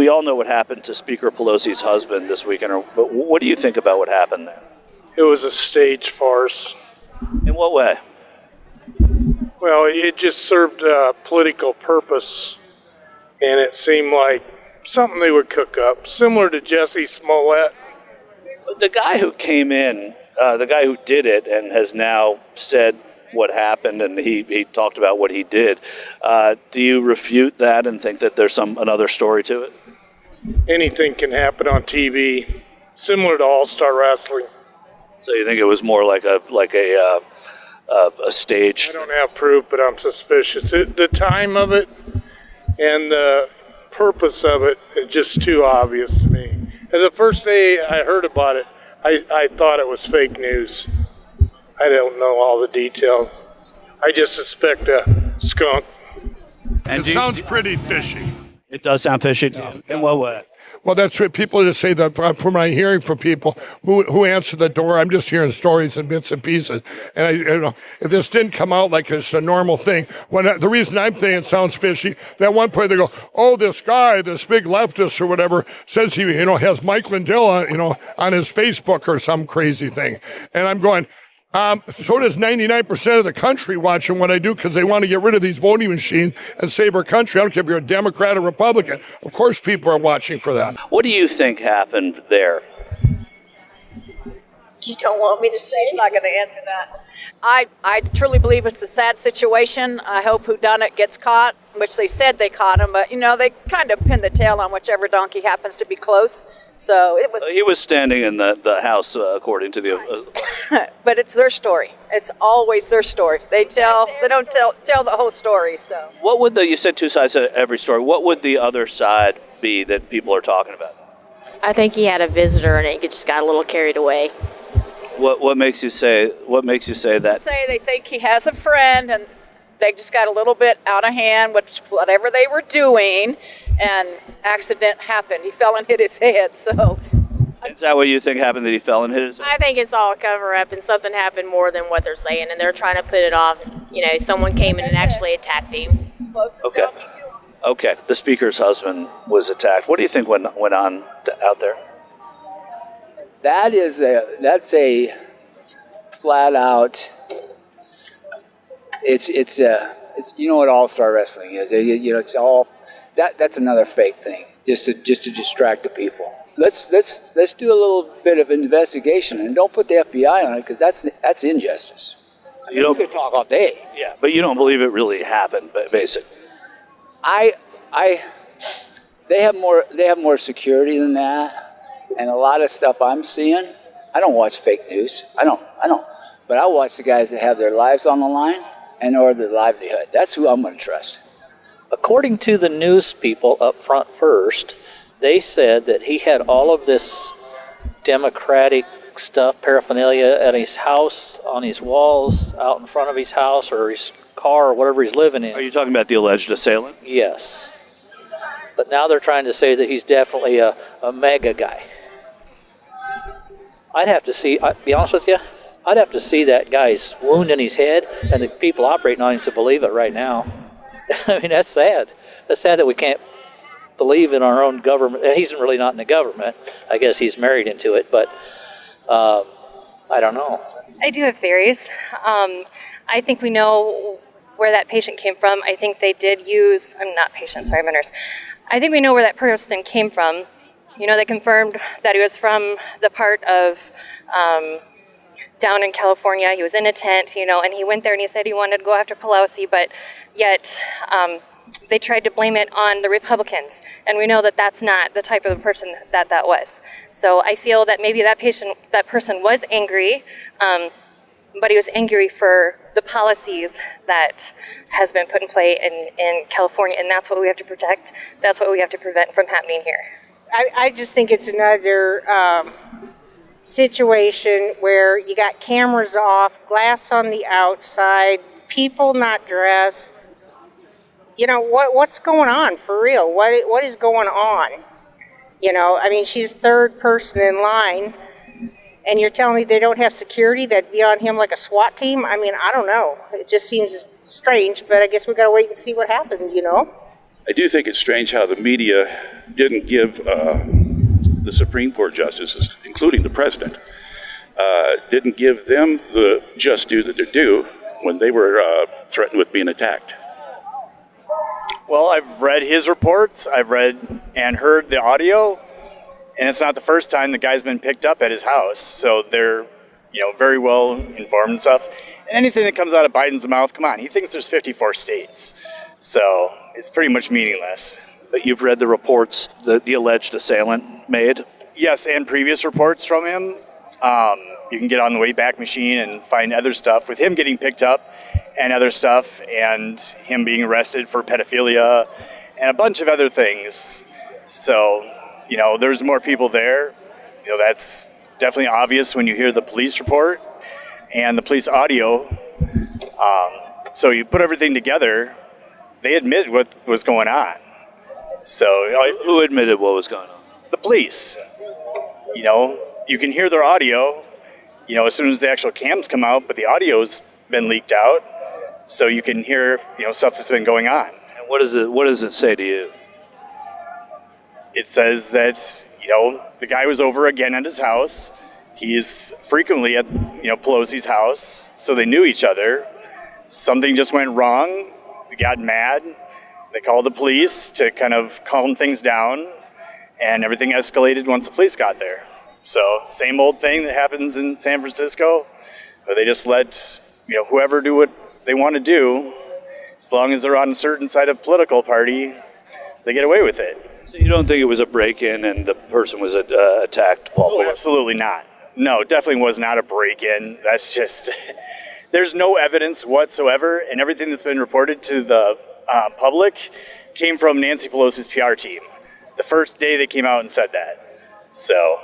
we all know what happened to Speaker Pelosi's husband this weekend. But what do you think about what happened there? It was a stage farce. In what way? Well, it just served a political purpose, and it seemed like something they would cook up, similar to Jesse Smollett. The guy who came in, the guy who did it and has now said what happened, and he talked about what he did. Do you refute that and think that there's another story to it? Anything can happen on TV, similar to All-Star Wrestling. So you think it was more like a stage? I don't have proof, but I'm suspicious. The time of it and the purpose of it is just too obvious to me. And the first day I heard about it, I thought it was fake news. I don't know all the details. I just suspect a skunk. And it sounds pretty fishy. It does sound fishy to you. In what way? Well, that's what people just say that from my hearing from people who answer the door. I'm just hearing stories and bits and pieces. And if this didn't come out like it's a normal thing, the reason I'm saying it sounds fishy, that one point they go, oh, this guy, this big leftist or whatever, says he, has Mike Lindell, on his Facebook or some crazy thing. And I'm going, so does 99% of the country watching what I do because they want to get rid of these voting machines and save our country. I don't care if you're a Democrat or Republican. Of course people are watching for that. What do you think happened there? You don't want me to say? She's not going to answer that. I truly believe it's a sad situation. I hope whodunit gets caught, which they said they caught him, but, they kind of pinned the tail on whichever donkey happens to be close. So it was. He was standing in the house, according to the. But it's their story. It's always their story. They don't tell the whole story. So. What would you said two sides to every story. What would the other side be that people are talking about? I think he had a visitor and it just got a little carried away. What makes you say that? Say they think he has a friend and they just got a little bit out of hand with whatever they were doing, and accident happened. He fell and hit his head. So. Is that what you think happened, that he fell and hit his head? I think it's all a cover-up and something happened more than what they're saying, and they're trying to put it off. Someone came in and actually attacked him. Okay. The speaker's husband was attacked. What do you think went on out there? That's a flat out. It's what All-Star Wrestling is. It's all that's another fake thing just to distract the people. Let's do a little bit of investigation and don't put the FBI on it because that's injustice. You could talk all day. Yeah, but you don't believe it really happened, basically. They have more security than that. And a lot of stuff I'm seeing, I don't watch fake news. I don't. But I watch the guys that have their lives on the line or their livelihood. That's who I'm going to trust. According to the news people up front first, they said that he had all of this Democratic stuff, paraphernalia at his house, on his walls, out in front of his house or his car or whatever he's living in. Are you talking about the alleged assailant? Yes. But now they're trying to say that he's definitely a MAGA guy. Be honest with you, I'd have to see that guy's wound in his head and the people operating on him to believe it right now. I mean, that's sad. That's sad that we can't believe in our own government. And he's really not in the government. I guess he's married into it, but I don't know. I do have theories. I think we know where that patient came from. I think they did use, I'm not patient, sorry, I'm a nurse. I think we know where that person came from. They confirmed that he was from the part of down in California. He was in a tent, and he went there and he said he wanted to go after Pelosi, but yet they tried to blame it on the Republicans. And we know that that's not the type of person that was. So I feel that maybe that person was angry, but he was angry for the policies that has been put in play in California, and that's what we have to protect. That's what we have to prevent from happening here. I just think it's another situation where you got cameras off, glass on the outside, people not dressed. What's going on for real? What is going on? She's third person in line, and you're telling me they don't have security that'd be on him like a SWAT team? I don't know. It just seems strange, but I guess we got to wait and see what happened, I do think it's strange how the media didn't give the Supreme Court justices, including the president, didn't give them the just due that they're due when they were threatened with being attacked. Well, I've read his reports. I've read and heard the audio, and it's not the first time the guy's been picked up at his house. So they're, very well informed and stuff. And anything that comes out of Biden's mouth, come on, he thinks there's 54 states. So it's pretty much meaningless. But you've read the reports that the alleged assailant made? Yes, and previous reports from him. You can get on the Wayback Machine and find other stuff with him getting picked up and other stuff, and him being arrested for pedophilia and a bunch of other things. So, there's more people there. That's definitely obvious when you hear the police report and the police audio. So you put everything together, they admit what was going on. So who admitted what was going on? The police. You can hear their audio, as soon as the actual cams come out, but the audio's been leaked out, so you can hear, stuff that's been going on. And what does it say to you? It says that, the guy was over again at his house. He's frequently at, Pelosi's house, so they knew each other. Something just went wrong. They got mad. They called the police to kind of calm things down, and everything escalated once the police got there. So same old thing that happens in San Francisco, where they just let, whoever do what they want to do. As long as they're on a certain side of political party, they get away with it. So you don't think it was a break-in and the person was attacked, Paul? Oh, absolutely not. No, definitely was not a break-in. That's just, there's no evidence whatsoever, and everything that's been reported to the public came from Nancy Pelosi's PR team. The first day they came out and said that. So